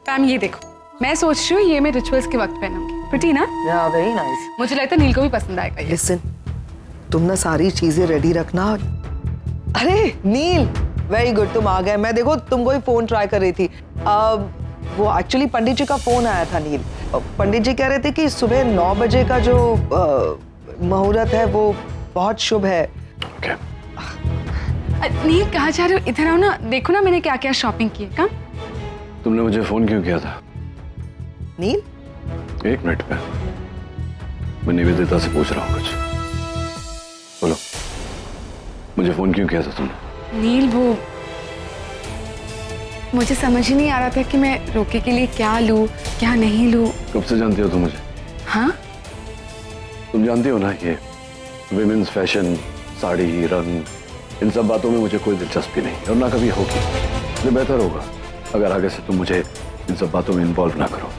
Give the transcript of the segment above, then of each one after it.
Ma'am ये देखो, मैं सोच रही हूँ ये मैं रिचुअल्स के वक्त पहनूंगी। प्रिटी ना? या वेरी नाइस। मुझे लगता है नील को भी पसंद आएगा ये। लिसन, तुम ना सारी चीजें रेडी रखना। अरे नील, वेरी गुड, तुम आ गए। मैं देखो तुमको ही फोन ट्राई कर रही थी। वो एक्चुअली पंडित जी का फोन आया था नील। पंडित जी कह रहे थे कि सुबह 9 बजे का जो मुहूर्त है वो बहुत शुभ है। okay. नील कहाँ जा रहे हो? इधर आओ ना, देखो ना मैंने क्या क्या शॉपिंग की है। कम। तुमने मुझे फोन क्यों किया था? नील, 1 मिनट पे मैं निवेदिता से पूछ रहा हूँ कुछ। बोलो, मुझे फोन क्यों किया था तुमने? नील वो मुझे समझ ही नहीं आ रहा था कि मैं रोके के लिए क्या लूं क्या नहीं लूं। कब से जानती हो तुम मुझे? हाँ, तुम जानती हो ना ये विमेन्स फैशन, साड़ी, रंग, इन सब बातों में मुझे कोई दिलचस्पी नहीं और ना कभी होगी। इसलिए बेहतर होगा अगर आगे से तुम मुझे इन सब बातों में इन्वॉल्व ना करो।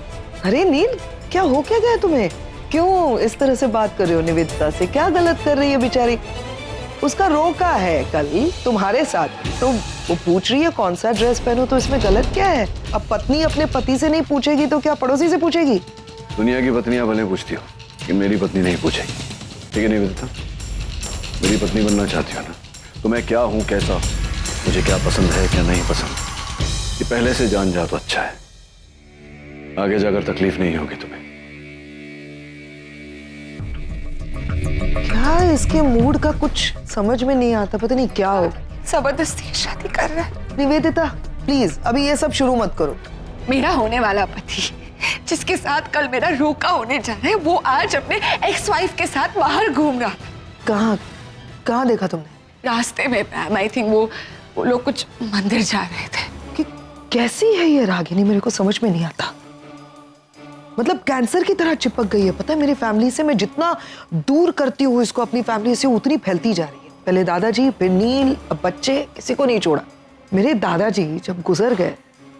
अरे नील, क्या हो क्या गया तुम्हें? क्यों इस तरह से बात कर रहे हो निवेदिता से? क्या गलत कर रही है बेचारी? उसका रोका है कल तुम्हारे साथ, तो वो पूछ रही है कौन सा ड्रेस पहनो, तो इसमें गलत क्या है? अब पत्नी अपने पति से नहीं पूछेगी तो क्या पड़ोसी से पूछेगी? दुनिया की पत्नियां भले पूछती हो, लेकिन मेरी पत्नी नहीं पूछेगी। ठीक है निवेदिता, मेरी पत्नी बनना चाहती हो ना, तो मैं क्या हूँ, कैसा, मुझे क्या पसंद है क्या नहीं पसंद, ये पहले से जान जा तो अच्छा है। आगे जाकर तकलीफ नहीं होगी तुम्हें। क्या इसके मूड का कुछ समझ में नहीं आता, पता नहीं क्या हो। जबरदस्ती शादी कर रहा है। निवेदिता प्लीज अभी ये सब शुरू मत करो। मेरा होने वाला पति जिसके साथ कल मेरा रोका होने जा रहा है, वो आज अपने एक्स वाइफ के साथ बाहर घूम रहा था। कहाँ कहाँ देखा तुमने? रास्ते में मैम, आई थिंक वो लोग कुछ मंदिर जा रहे थे। कि कैसी है ये रागिनी, मेरे को समझ में नहीं आता। मतलब कैंसर की तरह चिपक गई है। पता है मेरी फैमिली से मैं जितना दूर करती हूँ इसको अपनी फैमिली से, उतनी फैलती जा रही है। पहले दादाजी, फिर नील, अब बच्चे, किसी को नहीं छोड़ा। मेरे दादाजी जब गुजर गए,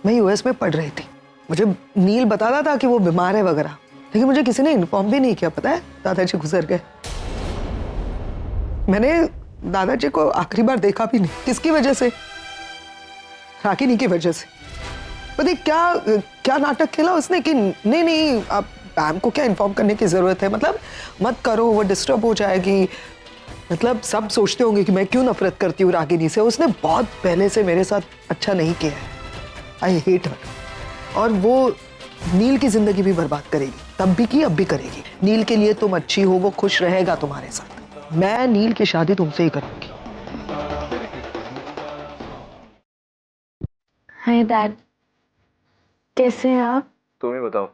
मैं यूएस में पढ़ रही थी। मुझे नील बताता था कि वो बीमार है वगैरह, लेकिन मुझे किसी ने इन्फॉर्म भी नहीं किया। पता है दादाजी गुजर गए। मैंने दादाजी को आखिरी बार देखा भी नहीं। किसकी वजह से? रागिनी की वजह से। पता क्या क्या नाटक खेला उसने कि नहीं अब पैम को क्या इन्फॉर्म करने की जरूरत है, मतलब मत करो, वो डिस्टर्ब हो जाएगी। मतलब सब सोचते होंगे कि मैं क्यों नफरत करती हूँ रागिनी से। उसने बहुत पहले से मेरे साथ अच्छा नहीं किया है। I hate her. और वो नील की जिंदगी भी बर्बाद करेगी, तब भी की अब भी करेगी। नील के लिए तुम अच्छी हो, वो खुश रहेगा तुम्हारे साथ। मैं नील की शादी तुमसे ही करूंगी। हाय डैड, कैसे हैं आप? तुम ही बताओ,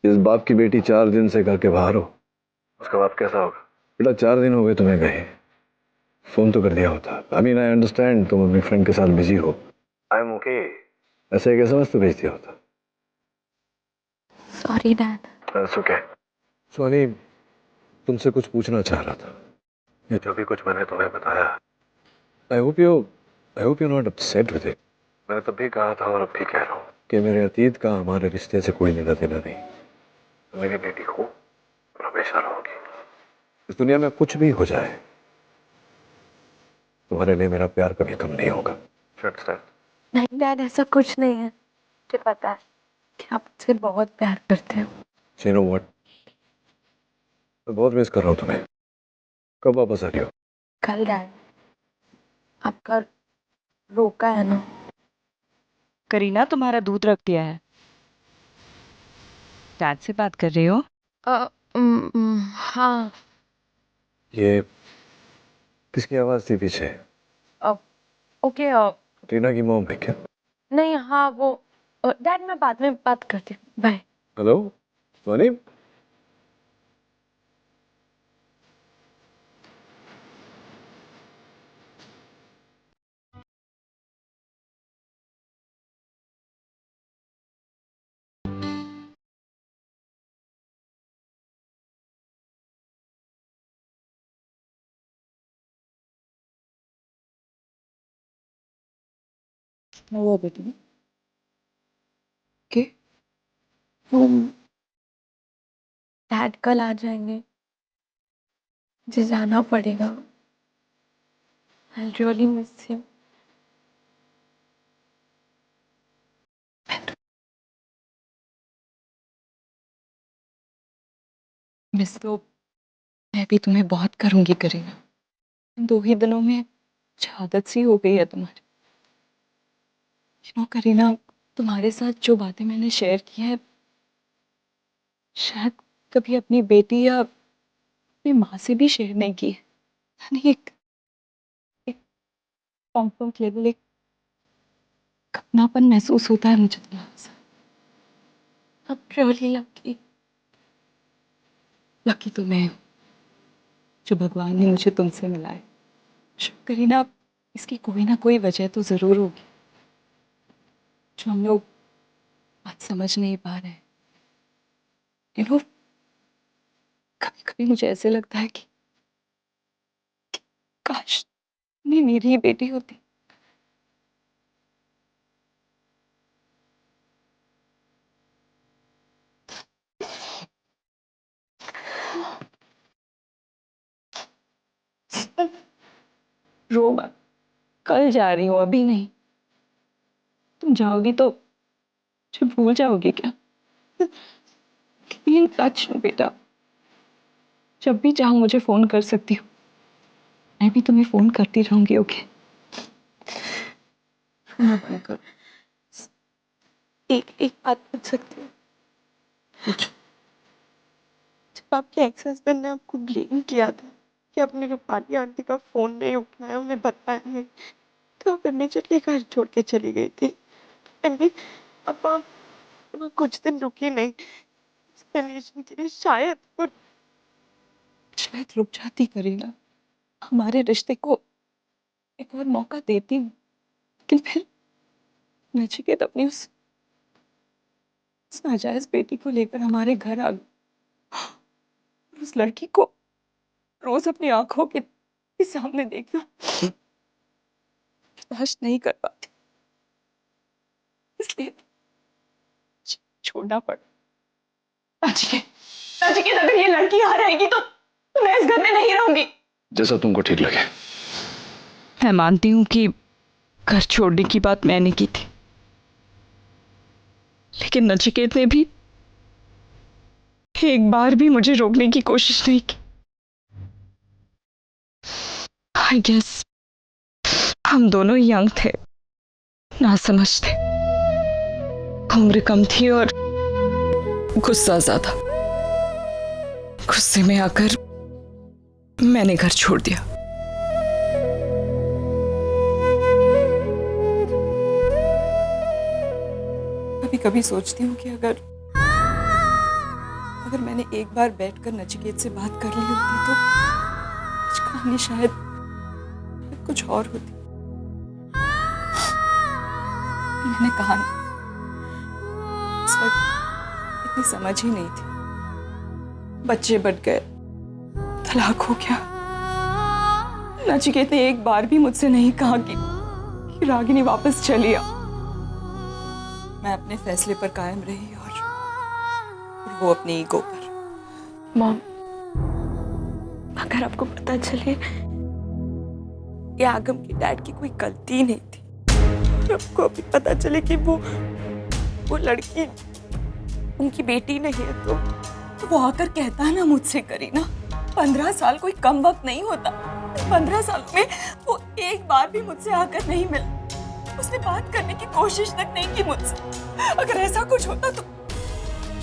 इस बाप की बेटी 4 दिन से घर के बाहर हो, उसका बाप कैसा होगा? बेटा 4 दिन हो गए तुम्हें गए, फोन तो कर दिया होता। आई मीन आई अंडरस्टैंड तुम अपनी फ्रेंड के साथ बिजी हो। आई एम ओके, ऐसे एक एसएमएस तो भेज दिया होता। Sorry dad. That's okay. Soni, तुमसे कुछ पूछना चाह रहा था। ये जो भी कुछ मैंने तुम्हें बताया, I hope you not upset with it. मैंने तब भी कहा था और अब भी कह रहा हूँ कि मेरे अतीत का हमारे रिश्ते से कोई लेना देना नहीं। तो मेरी बेटी हो और हमेशा रहोगी। इस दुनिया में कुछ भी हो जाए, तुम्हारे लिए मेरा प्यार कभी कम नहीं होगा। नहीं डैड, ऐसा कुछ नहीं है। मुझे पता है कि आप मुझसे बहुत प्यार करते हो। You know what? मैं बहुत मिस कर रहा हूँ तुम्हें। कब वापस आ रही हो? कल डैड, आपका रोका है ना? करीना, तुम्हारा दूध रख दिया है। डैड से बात कर रही हो? हाँ। ये किसकी आवाज थी पीछे? ओके। टीना की मॉम है क्या? नहीं, हाँ वो डैड, मैं बाद में बात करती हूँ। बाय। हेलो सोनी। वो बेटी के डैड कल आ जाएंगे, मुझे जाना पड़ेगा। I really miss him. Miss तो मैं भी तुम्हें बहुत करूंगी करीना। इन 2 ही दिनों में मुझे आदत सी हो गई है तुम्हारी। करीना, तुम्हारे साथ जो बातें मैंने शेयर की हैं शायद कभी अपनी बेटी या अपनी माँ से भी शेयर नहीं की है। यानी एक कंफर्ट लेवल, एक अपनापन महसूस होता है मुझे तुम्हारे साथ। अब रियली लकी, लकी तो मैं हूँ जो भगवान ने मुझे तुमसे मिलाए। करीना, इसकी कोई ना कोई वजह तो जरूर होगी जो हम लोग आज समझ नहीं पा रहे हैं। कभी कभी मुझे ऐसे लगता है कि काश नहीं मेरी ही बेटी होती। रो मत, कल जा रही हूँ, अभी नहीं। तुम जाओगी तो मुझे भूल जाओगी क्या? इन टच हूँ बेटा, जब भी चाहो मुझे फोन कर सकती हो। मैं भी तुम्हें फोन करती रहूंगी। ओके, मैं बंद करो। एक बात पूछ सकती हूँ? जब आपके एक्स हस्बैंड ने आपको ब्लेम किया था कि आपने रूपाली आंटी का फोन नहीं उठाया, उन्हें बताया नहीं, तो आप इमीडिएटली घर छोड़ के चली गई थी। अब आप कुछ दिन रुकी नहीं एक्सप्लेनेशन के लिए। शायद रुक जाती करीना, हमारे रिश्ते को एक और मौका देती। लेकिन फिर नचिकेत अपनी उस नाजायज बेटी को लेकर हमारे घर आ गई। उस लड़की को रोज अपनी आंखों के सामने देखना बर्दाश्त नहीं कर पाती, इसलिए छोड़ना पड़ा। नचिकेत, अगर ये लड़की आ रहेगी तो मैं इस घर में नहीं रहूंगी। जैसा तुमको ठीक लगे। मैं मानती हूँ कि घर छोड़ने की बात मैंने की थी, लेकिन नचिकेत ने भी एक बार भी मुझे रोकने की कोशिश नहीं की। आई गेस हम दोनों यंग थे, ना समझते, उम्र कम थी और गुस्सा ज्यादा। गुस्से में आकर मैंने घर छोड़ दिया। कभी कभी सोचती हूँ कि अगर मैंने एक बार बैठकर नचिकेत से बात कर ली होती तो आज कहानी शायद कुछ और होती। मैंने कहा ना, उस वक्त इतनी समझ ही नहीं थी। बच्चे बढ़ गए, तलाक हो गया। नचिकेत ने एक बार भी मुझसे नहीं कहा कि रागिनी वापस चली आ। मैं अपने फैसले पर कायम रही और वो अपने ईगो पर। मॉम, अगर आपको पता चले ये आगम की डैड की कोई गलती नहीं थी, आपको अभी पता चले कि वो लड़की उनकी बेटी नहीं है, तो वो आकर कहता है ना मुझसे, करीना 15 साल कोई कम वक्त नहीं होता। 15 साल में वो एक बार भी मुझसे आकर नहीं मिला, उसने बात करने की कोशिश तक नहीं की मुझसे। अगर ऐसा कुछ होता तो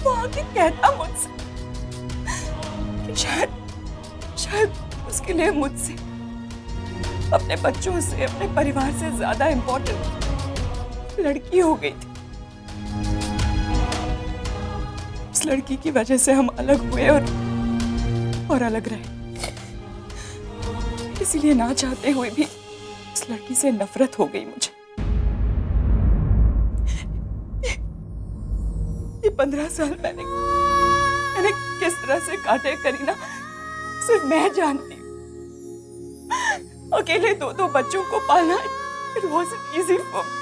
वो आके कहता मुझसे कि शायद उसके लिए मुझसे, अपने बच्चों से, अपने परिवार से ज्यादा इम्पोर्टेंट लड़की हो गई थी। उस लड़की की वजह से हम अलग हुए और अलग रहे। इसीलिए ना चाहते हुए भी उस लड़की से नफरत हो गई मुझे। ये 15 साल मैंने किस तरह से काटे करीना, सिर्फ मैं जानती हूँ। अकेले 2 बच्चों को पालना it wasn't easy for me।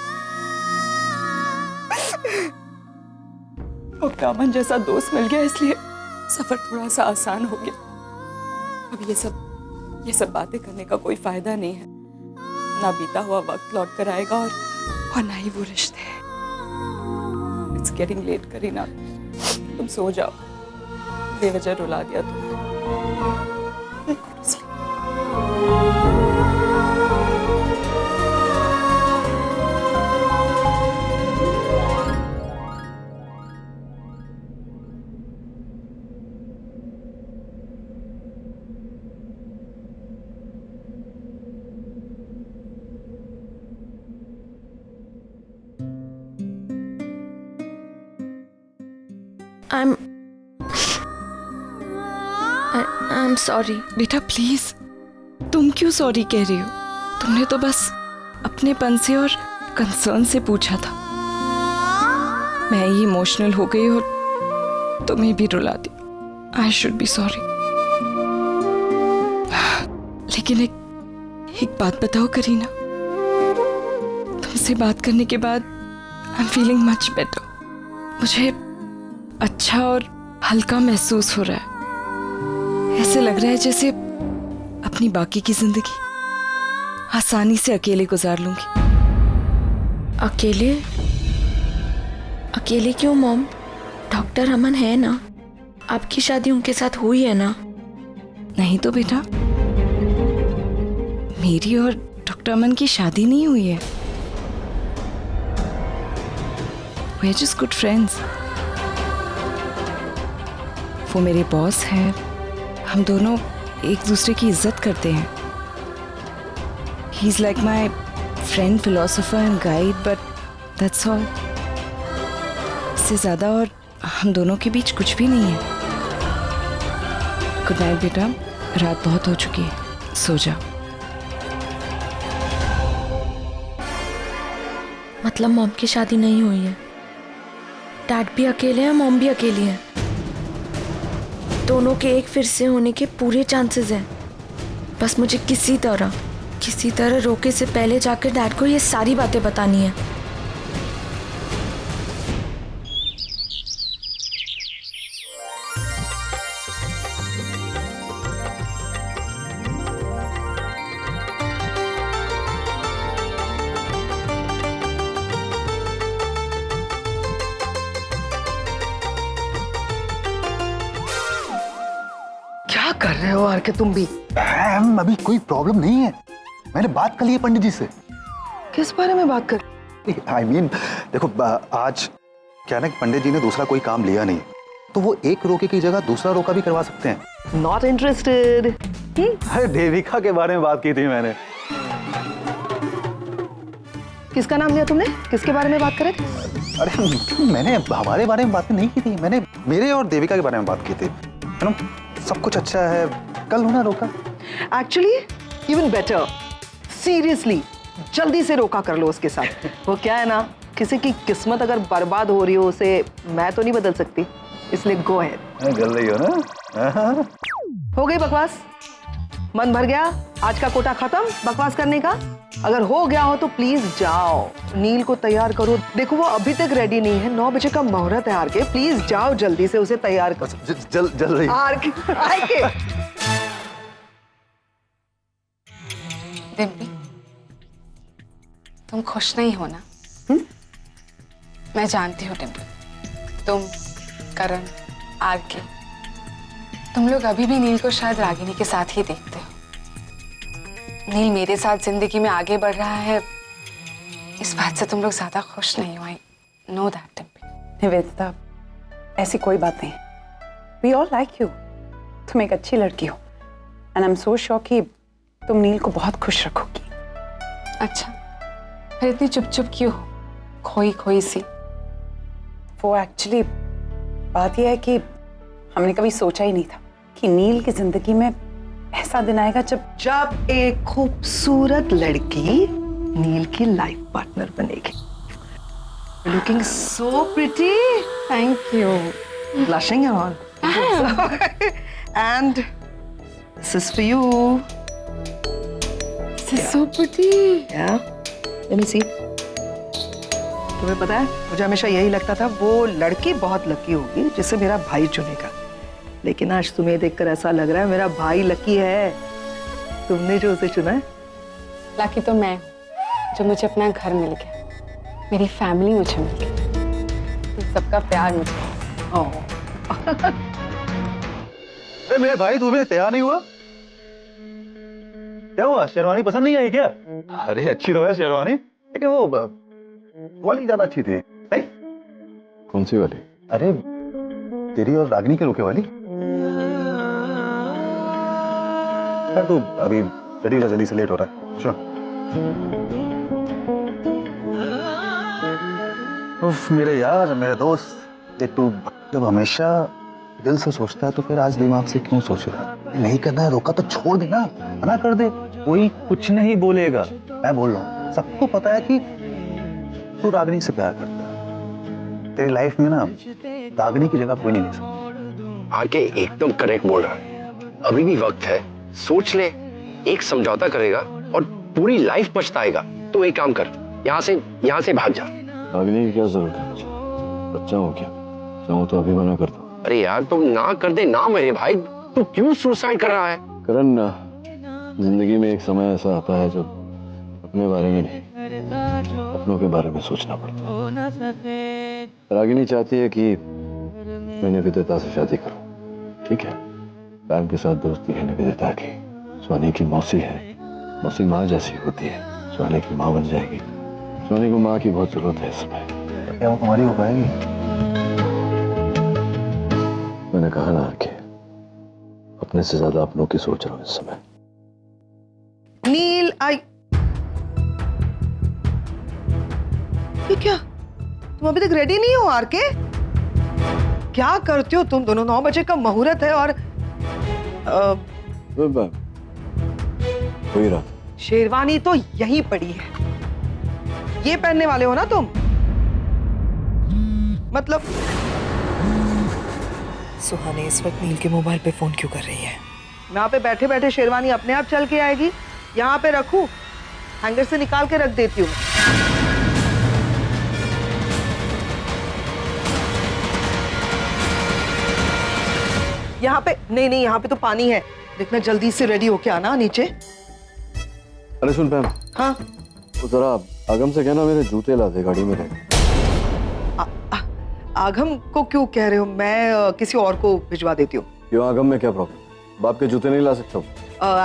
और कामन जैसा दोस्त मिल गया, इसलिए सफर थोड़ा सा आसान हो गया। अब ये सब बातें करने का कोई फायदा नहीं है। ना बीता हुआ वक्त लौट कर आएगा और ना ही वो रिश्ते। इट्स गेटिंग लेट करीना, तुम सो जाओ, बेवजह रुला दिया तुमने। I'm sorry. बेटा प्लीज, तुम क्यों सॉरी कह रही हो? तुमने तो बस अपनेपन से और कंसर्न से पूछा था। मैं ही इमोशनल हो गई और तुम्हें भी रुला दिया। I should be sorry. लेकिन एक बात बताओ करीना, तुमसे बात करने के बाद I am feeling much better. मुझे अच्छा और हल्का महसूस हो रहा है। ऐसे लग रहा है जैसे अपनी बाकी की जिंदगी आसानी से अकेले गुजार लूंगी। अकेले? अकेले क्यों मॉम? डॉक्टर अमन है ना, आपकी शादी उनके साथ हुई है ना? नहीं तो बेटा, मेरी और डॉक्टर अमन की शादी नहीं हुई है। We are just good friends। वो मेरे बॉस हैं, हम दोनों एक दूसरे की इज्जत करते हैं। He is like my friend, philosopher and guide, but that's all. इससे ज़्यादा और हम दोनों के बीच कुछ भी नहीं है। गुड नाइट बेटा, रात बहुत हो चुकी है, सो जा। मतलब मॉम की शादी नहीं हुई है? डैड भी अकेले हैं, मॉम भी अकेली है। दोनों के एक फिर से होने के पूरे चांसेस हैं। बस मुझे किसी तरह रोके से पहले जाकर डैड को ये सारी बातें बतानी है। क्या कर रहे हो आर के तुम भी? मैम अभी कोई प्रॉब्लम नहीं है, मैंने बात कर ली है पंडित जी से। किस बारे में बात कर? I mean, देखो आज क्या ना कि पंडित जी ने दूसरा कोई काम लिया नहीं, तो वो एक रोके की जगह दूसरा रोका भी करवा सकते हैं। Not interested. अरे देविका के बारे में बात की थी मैंने। किसका नाम लिया तुमने? किसके बारे में बात करे? अरे मैंने हमारे बारे में बात नहीं की थी, मैंने मेरे और देविका के बारे में बात की थी। है ना, सब कुछ अच्छा है, कल होना रोका। एक्चुअली इवन बेटर, सीरियसली जल्दी से रोका कर लो उसके साथ। वो क्या है ना, किसी की किस्मत अगर बर्बाद हो रही हो उसे मैं तो नहीं बदल सकती, इसलिए गो अहेड। जल रही हो ना? हो गई बकवास? मन भर गया? आज का कोटा खत्म बकवास करने का? अगर हो गया हो तो प्लीज जाओ, नील को तैयार करो। देखो वो अभी तक रेडी नहीं है, 9 बजे का मुहूर्त है आर के, प्लीज जाओ जल्दी से उसे तैयार करो। जल रही आर के डिम्पी, तुम खुश नहीं हो ना? मैं जानती हूँ डिम्पी, तुम, करण, आरके, तुम लोग अभी भी नील को शायद रागिनी के साथ ही देखते हो। नील मेरे साथ जिंदगी में आगे बढ़ रहा है, इस बात से तुम लोग ज्यादा खुश नहीं हो। I know that Dimpy. Nivedita, ऐसी कोई बात नहीं। वी ऑल लाइक यू, तुम एक अच्छी लड़की हो and I am so sure कि तुम नील को बहुत खुश रखोगी। अच्छा, फिर इतनी चुप चुप क्यों हो, खोई खोई सी? वो एक्चुअली बात यह है कि हमने कभी सोचा ही नहीं था कि नील की जिंदगी में ऐसा दिन आएगा जब एक खूबसूरत लड़की नील की लाइफ पार्टनर बनेगी। Looking so pretty. Thank you. Blushing and all. And this is for you. This is so pretty. Yeah. Let me see. तुम्हें पता है, मुझे हमेशा यही लगता था वो लड़की बहुत लकी होगी जिसे मेरा भाई चुनेगा, लेकिन आज तुम्हें देखकर ऐसा लग रहा है मेरा भाई लकी है, तुमने जो उसे चुना है। लकी तो मैं हूँ जो मुझे अपना घर मिल गया, मेरी फैमिली मुझे मिल गई, तुम सबका प्यार मुझे। अरे मेरे भाई तू भी तैयार नहीं हुआ? क्या हुआ, शेरवानी पसंद नहीं आई क्या? अरे अच्छी तो है शेरवानी, लेकिन वो वाली ज्यादा अच्छी थी नहीं? कौन सी वाली? अरे तेरी और रागिनी के रोके वाली। यार तू अभी रेडी हो जा, जल्दी से लेट हो रहा है। चल। उफ मेरे यार, मेरे दोस्त, देख तू जब हमेशा दिल से सोचता है तो फिर आज दिमाग से क्यों सोच रहा है? नहीं करना है रोका तो छोड़ देना, मना कर दे, कोई कुछ नहीं बोलेगा। मैं बोल रहा हूँ, सबको पता है कि तू रागिनी से प्यार करता है। तेरी लाइफ में ना रागिनी की जगह कोई नहीं ले सकता। आगे एकदम करेक्ट बोल रहा है, अभी भी वक्त है, सोच ले, एक समझौता करेगा और पूरी लाइफ पछताएगा। तो एक काम कर, यहाँ से भाग जा। भागने की क्या जरूरत है? बच्चा हो क्या? चाहूँ तो अभी मना कर दो। अरे यार तुम ना कर दे ना मेरे भाई, तू क्यों सुसाइड कर रहा है? करण, जिंदगी में एक समय ऐसा आता है जब अपने बारे में नहीं, अपनों के बारे में सोचना पड़ता है। रागिनी चाहती है कि मैं निवेदिता से शादी करूं, ठीक है? पैम के साथ दोस्ती है निवेदिता की, सोनी की मौसी है, मौसी माँ जैसी होती है, सोनी की माँ बन जाएगी। सोनी को माँ की बहुत जरूरत है इस समय। क्या वो तुम्हारी हो पाएगी? मैंने कहा ना कि अपने से ज्यादा अपनों की सोच रहा हूँ इस समय। नील आई, ये क्या, तुम अभी तक रेडी नहीं हो आरके? क्या करते हो तुम दोनों? 9 बजे का मुहूर्त है और हो ही रहा। शेरवानी तो यहीं पड़ी है, ये पहनने वाले हो ना तुम? मतलब सुहानी इस वक्त नील के मोबाइल पे फोन क्यों कर रही है? यहाँ पे बैठे बैठे शेरवानी अपने आप चल के आएगी? यहाँ पे रखूं, हैंगर से निकाल के रख देती हूँ। यहाँ पे नहीं, यहाँ पे तो पानी है, देखना जल्दी से रेडी होके आना नीचे। अरे सुन पैम, हाँ तो जरा आगम से कहना मेरे जूते ला दे, गाड़ी में रह। आगम को क्यों कह रहे हो? मैं किसी और को भिजवा देती हूँ। क्यों, आगम में क्या प्रॉब्लम? बाप के जूते नहीं ला सकता?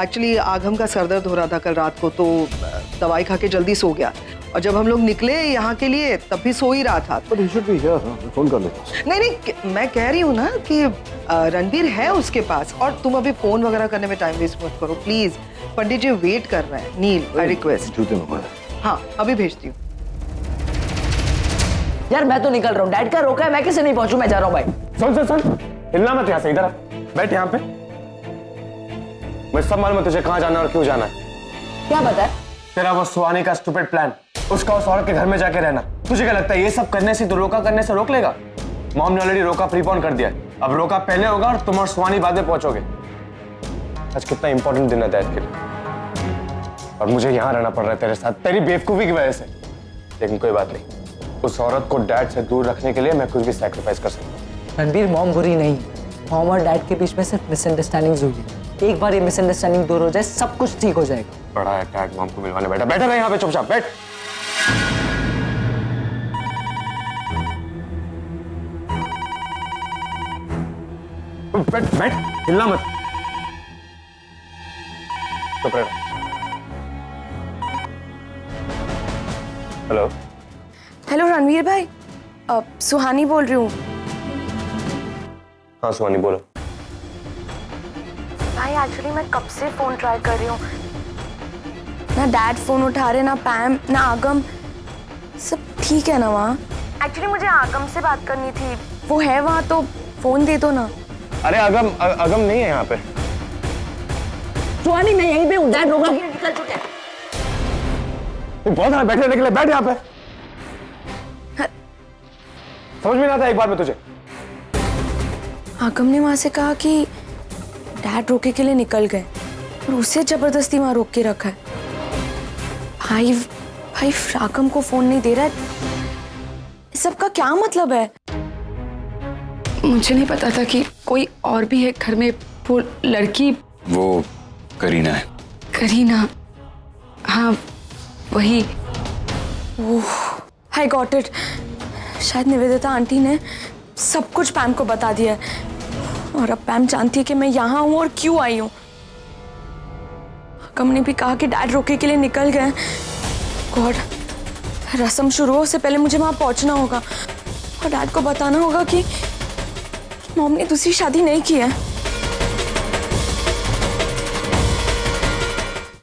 एक्चुअली आगम का सर दर्द हो रहा था कल रात को, तो दवाई खा के जल्दी सो गया, और जब हम लोग निकले यहाँ के लिए तब भी सो ही रहा था। But he should be here, मैं फोन कर लेता हूँ। नहीं, मैं कह रही हूँ ना कि रणबीर है उसके पास, और तुम अभी फोन वगैरह करने में टाइम वेस्ट मत करो प्लीज। पंडित जी वेट कर रहे हैं। नील, आई रिक्वेस्ट। जूते मंगवा। हाँ अभी भेजती हूँ। यार मैं तो निकल रहा हूँ, डैड का रोका है, मैं कैसे नहीं पहुंचूं? मैं जा रहा हूँ भाई। सुन, हिलना मत यहाँ से, इधर बैठ यहाँ पे। मुझे सब मालूम है तुझे कहाँ जाना है और क्यों जाना है। क्या पता है? तेरा वो सुहानी का स्टूपिड प्लान, उसका उस औरत के घर में जाके रहना। तुझे क्या लगता है ये सब करने से, तो रोका करने से रोक लेगा? मॉम ने ऑलरेडी रोका प्रीपोन कर दिया, अब रोका पहले होगा और तुम और सुहानी बाद में पहुंचोगे। आज कितना इंपॉर्टेंट दिन है डैड के लिए, और मुझे यहाँ रहना पड़ रहा है तेरे साथ, तेरी बेवकूफी की वजह से। लेकिन कोई बात नहीं, उस औरत को डैड से दूर रखने के लिए मैं कुछ भी सैक्रिफाइस कर सकता हूँ। रणबीर, मॉम बुरी नहीं, मॉम और डैड के बीच में सिर्फ मिसअंडरस्टैंडिंग्स हुई है। एक बार ये मिसअंडरस्टैंडिंग दूर हो जाए, सब कुछ ठीक हो जाएगा। बड़ा है डैड मॉम को मिलवाने बैठा, बैठा रहे यहाँ पे चुपचाप, बैठ। बैठ, हिलना मत, चुप रह। हेलो हेलो रणवीर भाई, सुहानी बोल रही हूँ। हाँ सुहानी बोलो। भाई एक्चुअली मैं कब से फोन ट्राई कर रही हूँ, ना डैड फोन उठा रहे, ना पैम, ना आगम। सब ठीक है ना वहाँ? एक्चुअली मुझे आगम से बात करनी थी, वो है वहाँ, तो फोन दे दो ना। अरे अगम नहीं है यहाँ पे। सुहानी मैं यहीं पे हूँ, डैड रोका के निकल चुके हैं। बहुत है बैठने के लिए, बैठ यहाँ पे। समझ में नहीं आता एक बार में तुझे? आगम ने वहां से कहा कि डैड रोके के लिए निकल गए और उसे जबरदस्ती वहां रोक के रखा है। भाई आगम को फोन नहीं दे रहा है, इस सब का क्या मतलब है? मुझे नहीं पता था कि कोई और भी है घर में। वो लड़की, वो करीना है। करीना, हाँ वही। ओह आई गॉट इट, शायद निवेदिता आंटी ने सब कुछ पैम को बता दिया है। और अब पैम जानती है कि मैं यहाँ हूँ और क्यों आई हूँ। आगम ने भी कहा कि डैड रोके के लिए निकल गए। गॉड, रस्म शुरू हो उससे पहले मुझे वहां पहुंचना होगा और डैड को बताना होगा कि मॉम ने दूसरी शादी नहीं की है।